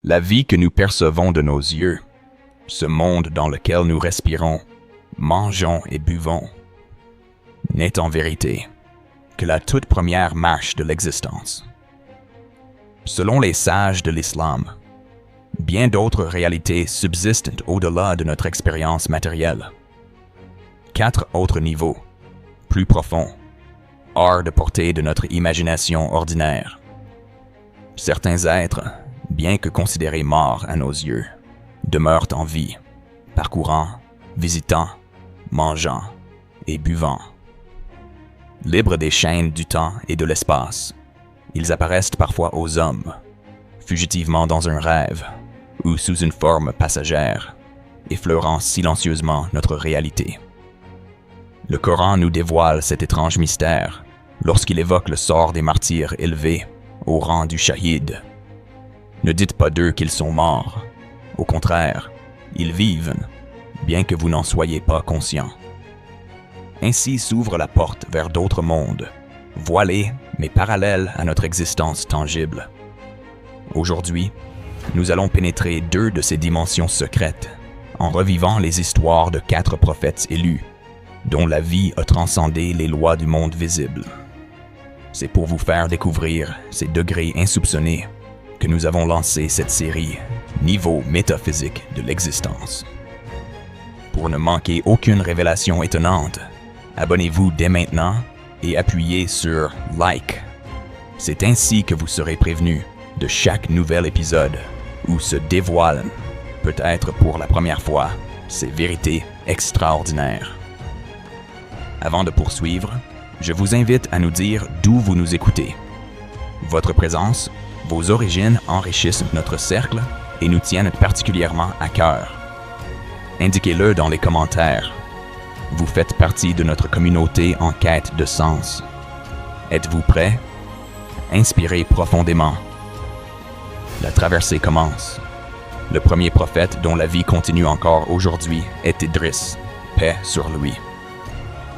La vie que nous percevons de nos yeux, ce monde dans lequel nous respirons, mangeons et buvons, n'est en vérité que la toute première marche de l'existence. Selon les sages de l'islam, bien d'autres réalités subsistent au-delà de notre expérience matérielle. 4 autres niveaux, plus profonds, hors de portée de notre imagination ordinaire. Certains êtres, bien que considérés morts à nos yeux, demeurent en vie, parcourant, visitant, mangeant et buvant. Libres des chaînes du temps et de l'espace, ils apparaissent parfois aux hommes, fugitivement dans un rêve ou sous une forme passagère, effleurant silencieusement notre réalité. Le Coran nous dévoile cet étrange mystère lorsqu'il évoque le sort des martyrs élevés au rang du shahid. Ne dites pas d'eux qu'ils sont morts. Au contraire, ils vivent, bien que vous n'en soyez pas conscients. Ainsi s'ouvre la porte vers d'autres mondes, voilés mais parallèles à notre existence tangible. Aujourd'hui, nous allons pénétrer 2 de ces dimensions secrètes, en revivant les histoires de 4 prophètes élus, dont la vie a transcendé les lois du monde visible. C'est pour vous faire découvrir ces degrés insoupçonnés que nous avons lancé cette série Niveau métaphysique de l'existence. Pour ne manquer aucune révélation étonnante, abonnez-vous dès maintenant et appuyez sur Like. C'est ainsi que vous serez prévenu de chaque nouvel épisode où se dévoilent, peut-être pour la première fois, ces vérités extraordinaires. Avant de poursuivre, je vous invite à nous dire d'où vous nous écoutez. Votre présence, vos origines enrichissent notre cercle et nous tiennent particulièrement à cœur. Indiquez-le dans les commentaires. Vous faites partie de notre communauté en quête de sens. Êtes-vous prêts? Inspirez profondément. La traversée commence. Le premier prophète dont la vie continue encore aujourd'hui est Idriss, paix sur lui.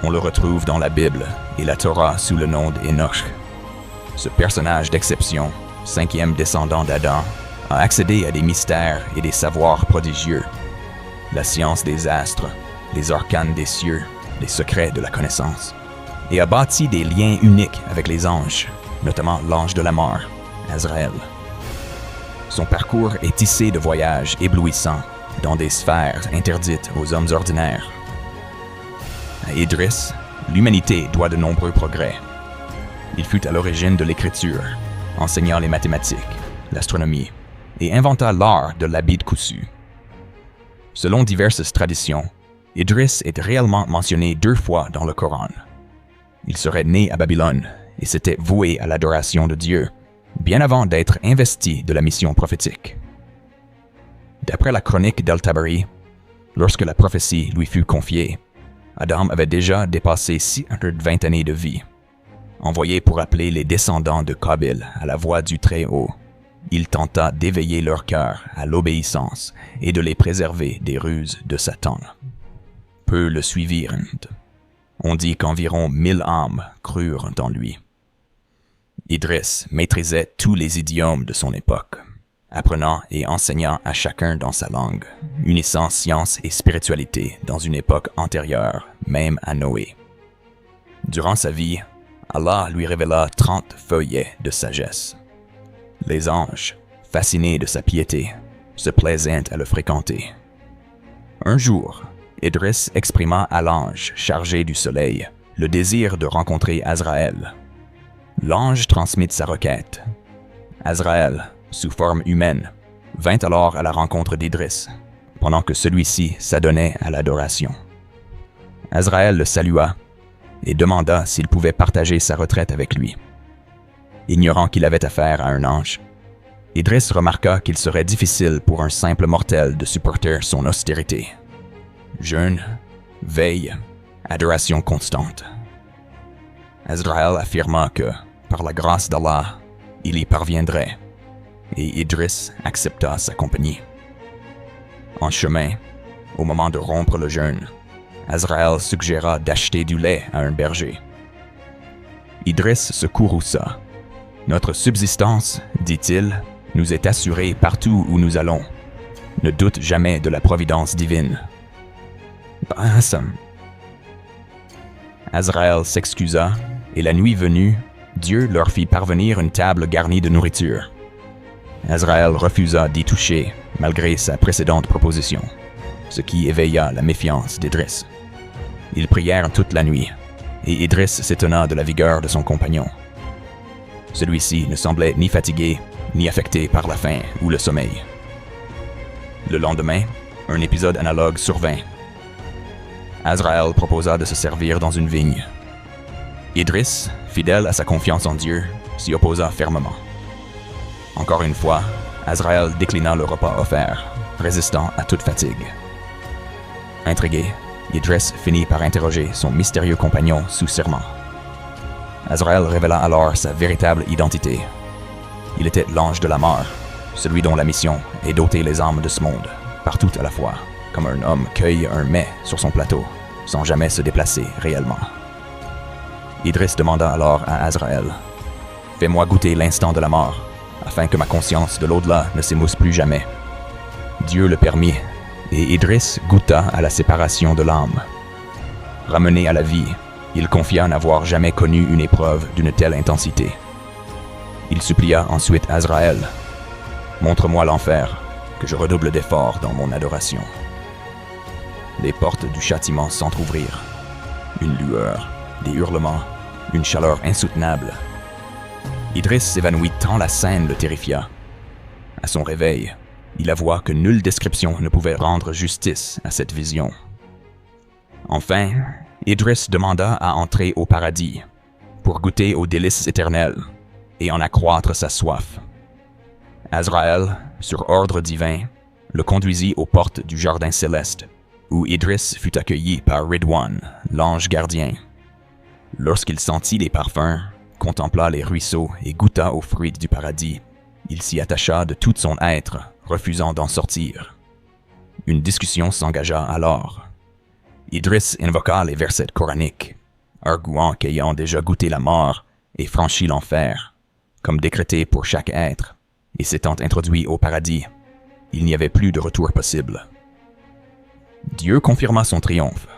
On le retrouve dans la Bible et la Torah sous le nom d'Enoch. Ce personnage d'exception, 5e descendant d'Adam, a accédé à des mystères et des savoirs prodigieux. La science des astres, les arcanes des cieux, les secrets de la connaissance, et a bâti des liens uniques avec les anges, notamment l'ange de la mort, Azraël. Son parcours est tissé de voyages éblouissants dans des sphères interdites aux hommes ordinaires. À Idriss, l'humanité doit de nombreux progrès. Il fut à l'origine de l'écriture, enseignant les mathématiques, l'astronomie, et inventa l'art de l'habit cousu. Selon diverses traditions, Idriss est réellement mentionné 2 fois dans le Coran. Il serait né à Babylone et s'était voué à l'adoration de Dieu, bien avant d'être investi de la mission prophétique. D'après la chronique d'Al-Tabari, lorsque la prophétie lui fut confiée, Adam avait déjà dépassé 620 années de vie. Envoyé pour appeler les descendants de Kabil à la voix du Très-Haut, il tenta d'éveiller leur cœur à l'obéissance et de les préserver des ruses de Satan. Peu le suivirent. On dit qu'environ 1000 âmes crurent en lui. Idriss maîtrisait tous les idiomes de son époque, apprenant et enseignant à chacun dans sa langue, unissant science et spiritualité dans une époque antérieure, même à Noé. Durant sa vie, Allah lui révéla 30 feuillets de sagesse. Les anges, fascinés de sa piété, se plaisaient à le fréquenter. Un jour, Idriss exprima à l'ange chargé du soleil le désir de rencontrer Azraël. L'ange transmit sa requête. Azraël, sous forme humaine, vint alors à la rencontre d'Idriss, pendant que celui-ci s'adonnait à l'adoration. Azraël le salua et demanda s'il pouvait partager sa retraite avec lui. Ignorant qu'il avait affaire à un ange, Idriss remarqua qu'il serait difficile pour un simple mortel de supporter son austérité. Jeûne, veille, adoration constante. Azraël affirma que, par la grâce d'Allah, il y parviendrait, et Idriss accepta sa compagnie. En chemin, au moment de rompre le jeûne, Azraël suggéra d'acheter du lait à un berger. Idriss se courrouça. « Notre subsistance, dit-il, nous est assuré partout où nous allons. Ne doute jamais de la providence divine. » Azraël s'excusa, et la nuit venue, Dieu leur fit parvenir une table garnie de nourriture. Azraël refusa d'y toucher, malgré sa précédente proposition, ce qui éveilla la méfiance d'Idriss. Ils prièrent toute la nuit, et Idriss s'étonna de la vigueur de son compagnon. Celui-ci ne semblait ni fatigué, ni affecté par la faim ou le sommeil. Le lendemain, un épisode analogue survint. Azraël proposa de se servir dans une vigne. Idriss, fidèle à sa confiance en Dieu, s'y opposa fermement. Encore une fois, Azraël déclina le repas offert, résistant à toute fatigue. Intrigué, Idriss finit par interroger son mystérieux compagnon sous serment. Azraël révéla alors sa véritable identité. Il était l'ange de la mort, celui dont la mission est d'ôter les âmes de ce monde, partout à la fois, comme un homme cueille un mets sur son plateau, sans jamais se déplacer réellement. Idriss demanda alors à Azraël, « Fais-moi goûter l'instant de la mort, afin que ma conscience de l'au-delà ne s'émousse plus jamais. » Dieu le permit, et Idriss goûta à la séparation de l'âme. Ramené à la vie, il confia n'avoir jamais connu une épreuve d'une telle intensité. Il supplia ensuite Azraël, « Montre-moi l'enfer, que je redouble d'efforts dans mon adoration. » Les portes du châtiment s'entr'ouvrirent. Une lueur, des hurlements, une chaleur insoutenable. Idriss s'évanouit tant la scène le terrifia. À son réveil, il avoua que nulle description ne pouvait rendre justice à cette vision. Enfin, Idriss demanda à entrer au paradis, pour goûter aux délices éternels et en accroître sa soif. Azraël, sur ordre divin, le conduisit aux portes du jardin céleste, où Idriss fut accueilli par Ridwan, l'ange gardien. Lorsqu'il sentit les parfums, contempla les ruisseaux et goûta aux fruits du paradis, il s'y attacha de tout son être, refusant d'en sortir. Une discussion s'engagea alors. Idriss invoqua les versets coraniques, arguant qu'ayant déjà goûté la mort et franchi l'enfer, comme décrété pour chaque être, et s'étant introduit au paradis, il n'y avait plus de retour possible. Dieu confirma son triomphe.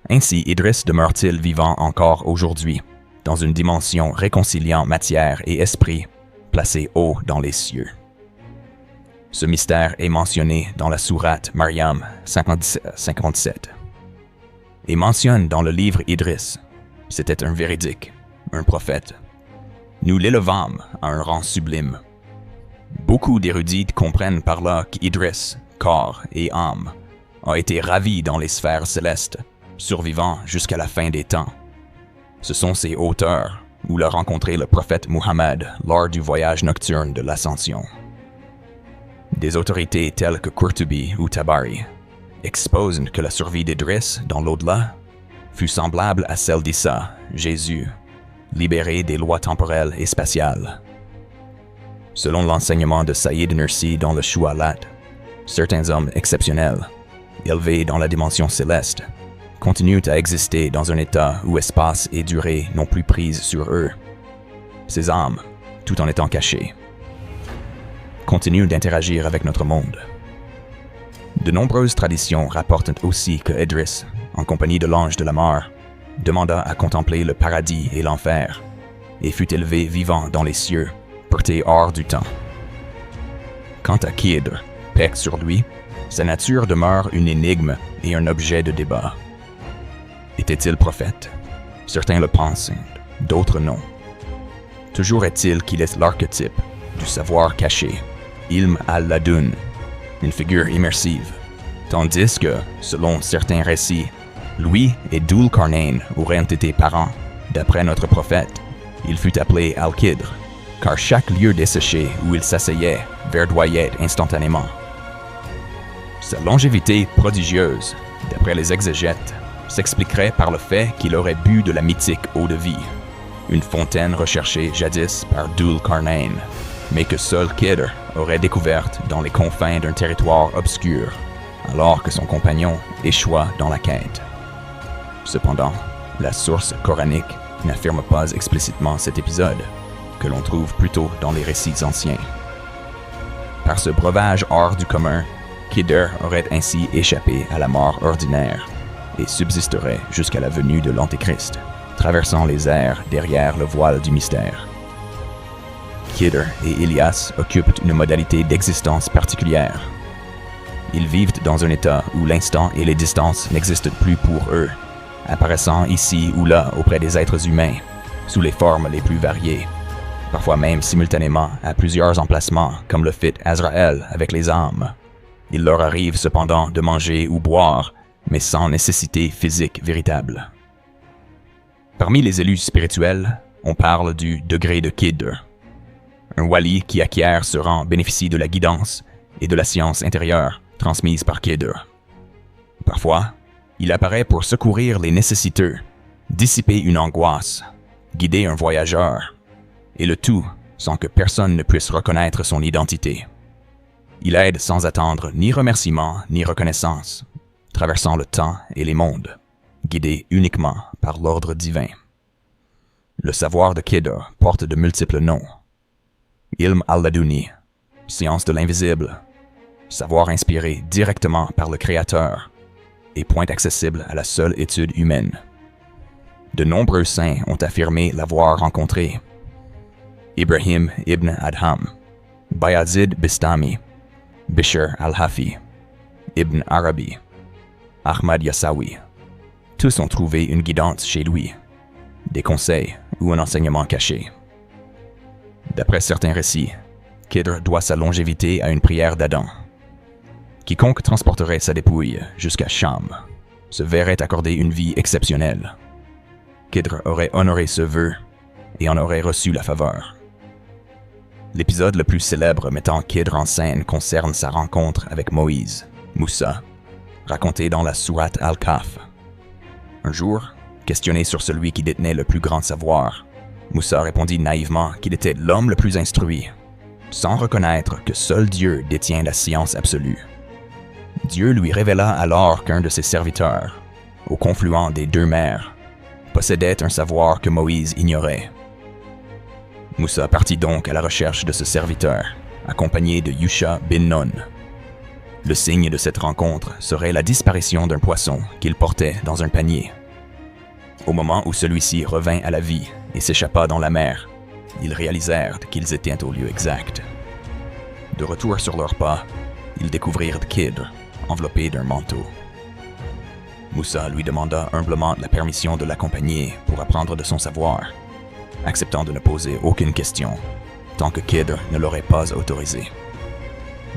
Ainsi Idriss demeure-t-il vivant encore aujourd'hui, dans une dimension réconciliant matière et esprit, placée haut dans les cieux. Ce mystère est mentionné dans la sourate Maryam 57 et mentionne dans le livre Idriss. C'était un véridique, un prophète. Nous l'élevâmes à un rang sublime. Beaucoup d'érudits comprennent par là qu'Idriss, corps et âme, a été ravi dans les sphères célestes, survivant jusqu'à la fin des temps. Ce sont ces hauteurs où l'a rencontré le prophète Muhammad lors du voyage nocturne de l'Ascension. Des autorités telles que Qurtubi ou Tabari exposent que la survie d'Idriss dans l'au-delà fut semblable à celle d'Issa, Jésus, libéré des lois temporelles et spatiales. Selon l'enseignement de Saïd Nursi dans le Shu'alat, certains hommes exceptionnels, élevés dans la dimension céleste, continuent à exister dans un état où espace et durée n'ont plus prise sur eux. Ces âmes, tout en étant cachées, continuent d'interagir avec notre monde. De nombreuses traditions rapportent aussi que Idriss, en compagnie de l'ange de la mort, demanda à contempler le paradis et l'enfer, et fut élevé vivant dans les cieux, porté hors du temps. Quant à Khidr, paix sur lui, sa nature demeure une énigme et un objet de débat. Était-il prophète? Certains le pensent, d'autres non. Toujours est-il qu'il est l'archétype du savoir caché, Ilm al-Ladun, une figure immersive, tandis que, selon certains récits, lui et Dhul Qarnayn auraient été parents. D'après notre prophète, il fut appelé Al-Khidr, car chaque lieu desséché où il s'asseyait verdoyait instantanément. Sa longévité prodigieuse, d'après les exégètes, s'expliquerait par le fait qu'il aurait bu de la mythique eau de vie, une fontaine recherchée jadis par Dhul Qarnayn, mais que seul Khidr aurait découverte dans les confins d'un territoire obscur, alors que son compagnon échoua dans la quête. Cependant, la source coranique n'affirme pas explicitement cet épisode, que l'on trouve plutôt dans les récits anciens. Par ce breuvage hors du commun, Kidr aurait ainsi échappé à la mort ordinaire et subsisterait jusqu'à la venue de l'Antéchrist, traversant les airs derrière le voile du mystère. Kidr et Ilias occupent une modalité d'existence particulière. Ils vivent dans un état où l'instant et les distances n'existent plus pour eux, apparaissant ici ou là auprès des êtres humains, sous les formes les plus variées, parfois même simultanément à plusieurs emplacements, comme le fit Azraël avec les âmes. Il leur arrive cependant de manger ou boire, mais sans nécessité physique véritable. Parmi les élus spirituels, on parle du degré de Kidr. Un wali qui acquiert ce rang bénéficie de la guidance et de la science intérieure transmise par Kidr. Parfois, il apparaît pour secourir les nécessiteux, dissiper une angoisse, guider un voyageur, et le tout sans que personne ne puisse reconnaître son identité. Il aide sans attendre ni remerciement ni reconnaissance, traversant le temps et les mondes, guidé uniquement par l'ordre divin. Le savoir de Kidr porte de multiples noms. Ilm al-Laduni, science de l'invisible, savoir inspiré directement par le Créateur et point accessible à la seule étude humaine. De nombreux saints ont affirmé l'avoir rencontré. Ibrahim ibn Adham, Bayazid Bistami, Bishr al-Hafi, Ibn Arabi, Ahmad Yassawi. Tous ont trouvé une guidance chez lui, des conseils ou un enseignement caché. D'après certains récits, Kidr doit sa longévité à une prière d'Adam. Quiconque transporterait sa dépouille jusqu'à Cham se verrait accorder une vie exceptionnelle. Kidr aurait honoré ce vœu et en aurait reçu la faveur. L'épisode le plus célèbre mettant Kidr en scène concerne sa rencontre avec Moïse, Moussa, raconté dans la sourate Al-Kahf. Un jour, questionné sur celui qui détenait le plus grand savoir, Moussa répondit naïvement qu'il était l'homme le plus instruit, sans reconnaître que seul Dieu détient la science absolue. Dieu lui révéla alors qu'un de ses serviteurs, au confluent des deux mers, possédait un savoir que Moïse ignorait. Moussa partit donc à la recherche de ce serviteur, accompagné de Yusha bin Nun. Le signe de cette rencontre serait la disparition d'un poisson qu'il portait dans un panier. Au moment où celui-ci revint à la vie et s'échappa dans la mer, ils réalisèrent qu'ils étaient au lieu exact. De retour sur leurs pas, ils découvrirent Kidr, enveloppé d'un manteau. Moussa lui demanda humblement la permission de l'accompagner pour apprendre de son savoir, acceptant de ne poser aucune question, tant que Kidr ne l'aurait pas autorisé.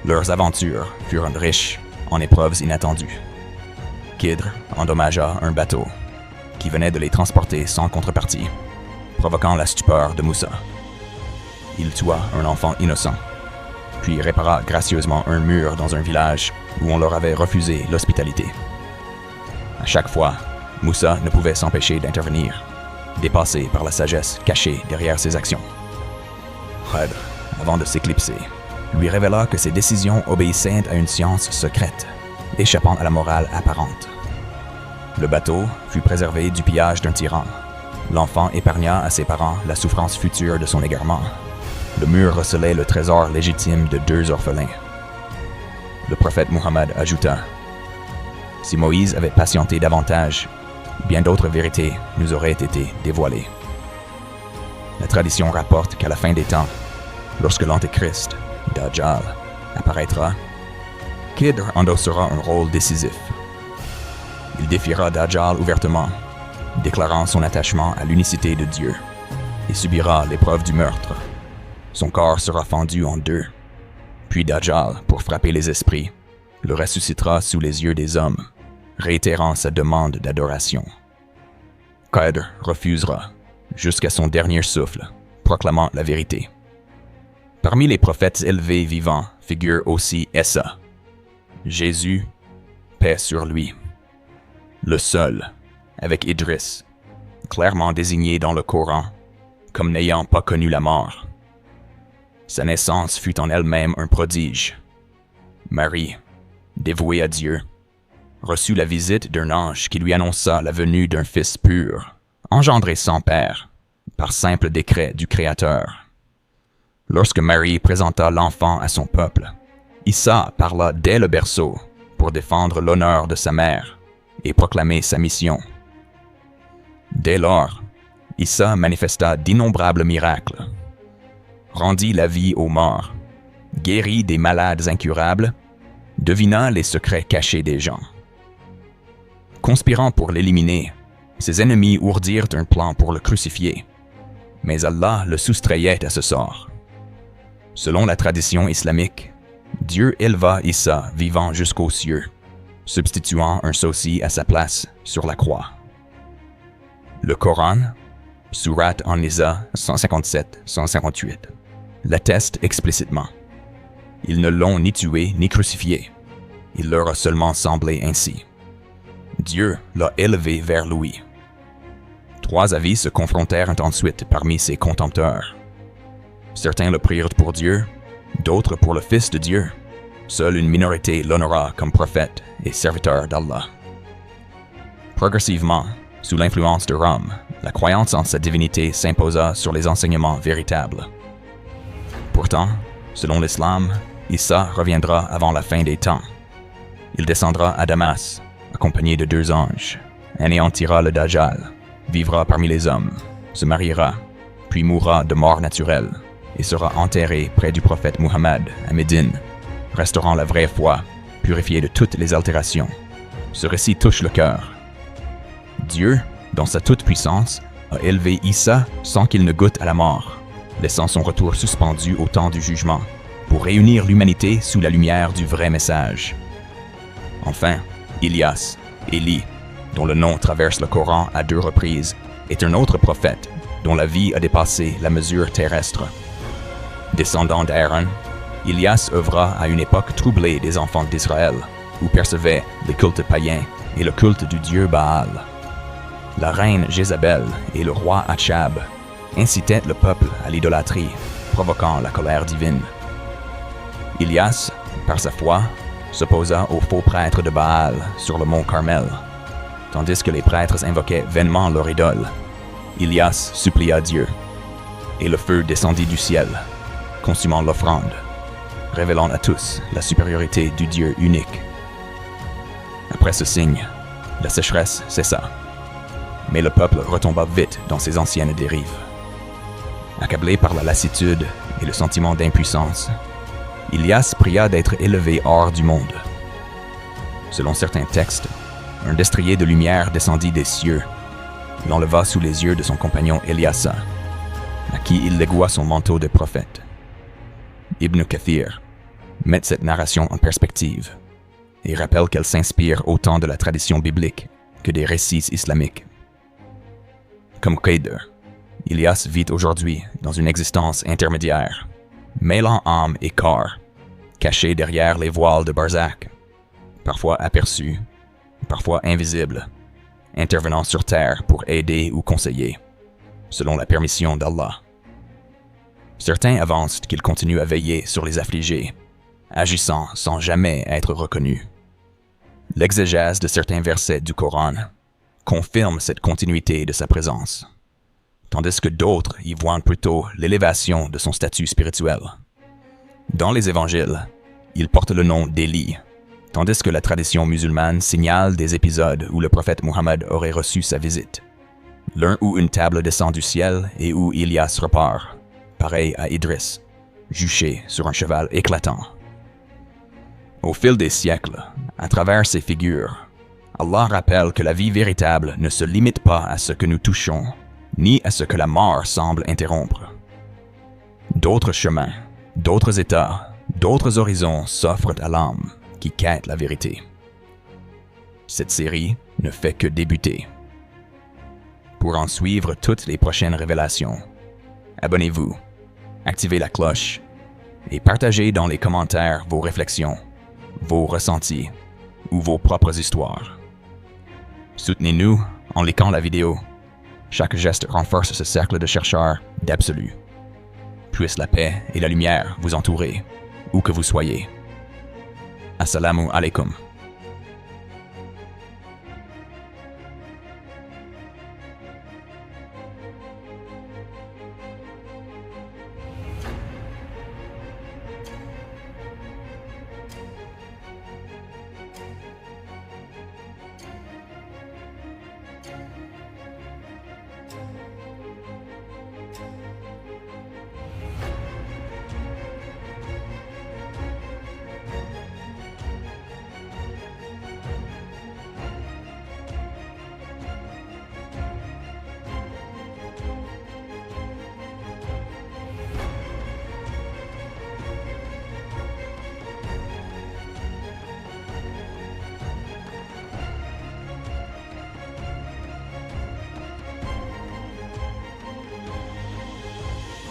Leurs aventures furent riches en épreuves inattendues. Kidr endommagea un bateau, qui venait de les transporter sans contrepartie, provoquant la stupeur de Moussa. Il tua un enfant innocent, puis répara gracieusement un mur dans un village où on leur avait refusé l'hospitalité. À chaque fois, Moussa ne pouvait s'empêcher d'intervenir, dépassé par la sagesse cachée derrière ses actions. Khadr, avant de s'éclipser, lui révéla que ses décisions obéissaient à une science secrète, échappant à la morale apparente. Le bateau fut préservé du pillage d'un tyran. L'enfant épargna à ses parents la souffrance future de son égarement. Le mur recelait le trésor légitime de 2 orphelins. Le prophète Muhammad ajouta : « Si Moïse avait patienté davantage, bien d'autres vérités nous auraient été dévoilées. » La tradition rapporte qu'à la fin des temps, lorsque l'Antéchrist, Dajjal, apparaîtra, Kidr endossera un rôle décisif. Il défiera Dajjal ouvertement, déclarant son attachement à l'unicité de Dieu, et subira l'épreuve du meurtre. Son corps sera fendu en 2, puis Dajjal, pour frapper les esprits, le ressuscitera sous les yeux des hommes, réitérant sa demande d'adoration. Kidr refusera, jusqu'à son dernier souffle, proclamant la vérité. Parmi les prophètes élevés vivants figure aussi Essa, Jésus, paix sur lui. Le seul, avec Idris, clairement désigné dans le Coran comme n'ayant pas connu la mort. Sa naissance fut en elle-même un prodige. Marie, dévouée à Dieu, reçut la visite d'un ange qui lui annonça la venue d'un fils pur, engendré sans père, par simple décret du Créateur. Lorsque Marie présenta l'enfant à son peuple, Issa parla dès le berceau pour défendre l'honneur de sa mère et proclamer sa mission. Dès lors, Issa manifesta d'innombrables miracles, rendit la vie aux morts, guérit des malades incurables, devina les secrets cachés des gens. Conspirant pour l'éliminer, ses ennemis ourdirent un plan pour le crucifier, mais Allah le soustrayait à ce sort. Selon la tradition islamique, Dieu éleva Issa vivant jusqu'aux cieux, substituant un sosie à sa place sur la croix. Le Coran, Surat An-Nisa 157-158, l'atteste explicitement. Ils ne l'ont ni tué ni crucifié. Il leur a seulement semblé ainsi. Dieu l'a élevé vers lui. 3 avis se confrontèrent ensuite parmi ses contempteurs. Certains le prirent pour Dieu, d'autres pour le Fils de Dieu. Seule une minorité l'honora comme prophète et serviteur d'Allah. Progressivement, sous l'influence de Rome, la croyance en sa divinité s'imposa sur les enseignements véritables. Pourtant, selon l'islam, Issa reviendra avant la fin des temps. Il descendra à Damas, accompagné de 2 anges, anéantira le Dajjal, vivra parmi les hommes, se mariera, puis mourra de mort naturelle, et sera enterré près du prophète Muhammad à Médine, restaurant la vraie foi, purifié de toutes les altérations. Ce récit touche le cœur. Dieu, dans sa toute-puissance, a élevé Issa sans qu'il ne goûte à la mort, laissant son retour suspendu au temps du jugement, pour réunir l'humanité sous la lumière du vrai message. Enfin, Ilyas, Élie, dont le nom traverse le Coran à 2 reprises, est un autre prophète dont la vie a dépassé la mesure terrestre. Descendant d'Aaron, Ilyas œuvra à une époque troublée des enfants d'Israël, où percevaient les cultes païens et le culte du dieu Baal. La reine Jézabel et le roi Achab incitaient le peuple à l'idolâtrie, provoquant la colère divine. Ilyas, par sa foi, s'opposa aux faux prêtres de Baal sur le mont Carmel. Tandis que les prêtres invoquaient vainement leur idole, Ilyas supplia Dieu, et le feu descendit du ciel, consumant l'offrande, révélant à tous la supériorité du Dieu unique. Après ce signe, la sécheresse cessa, mais le peuple retomba vite dans ses anciennes dérives. Accablé par la lassitude et le sentiment d'impuissance, Ilyas pria d'être élevé hors du monde. Selon certains textes, un destrier de lumière descendit des cieux, l'enleva sous les yeux de son compagnon Éliassa, à qui il légua son manteau de prophète. Ibn Kathir met cette narration en perspective et rappelle qu'elle s'inspire autant de la tradition biblique que des récits islamiques. Comme Khidr, Ilyas vit aujourd'hui dans une existence intermédiaire, mêlant âme et corps, caché derrière les voiles de Barzakh, parfois aperçu, parfois invisible, intervenant sur terre pour aider ou conseiller, selon la permission d'Allah. Certains avancent qu'il continue à veiller sur les affligés, agissant sans jamais être reconnu. L'exégèse de certains versets du Coran confirme cette continuité de sa présence, tandis que d'autres y voient plutôt l'élévation de son statut spirituel. Dans les évangiles, il porte le nom d'Élie, tandis que la tradition musulmane signale des épisodes où le prophète Muhammad aurait reçu sa visite, l'un où une table descend du ciel et où Ilyas repart, pareil à Idris, juché sur un cheval éclatant. Au fil des siècles, à travers ces figures, Allah rappelle que la vie véritable ne se limite pas à ce que nous touchons, ni à ce que la mort semble interrompre. D'autres chemins, d'autres états, d'autres horizons s'offrent à l'âme qui quête la vérité. Cette série ne fait que débuter. Pour en suivre toutes les prochaines révélations, abonnez-vous, activez la cloche et partagez dans les commentaires vos réflexions, vos ressentis ou vos propres histoires. Soutenez-nous en likant la vidéo. Chaque geste renforce ce cercle de chercheurs d'absolu. Puisse la paix et la lumière vous entourer, où que vous soyez. Assalamu alaikum.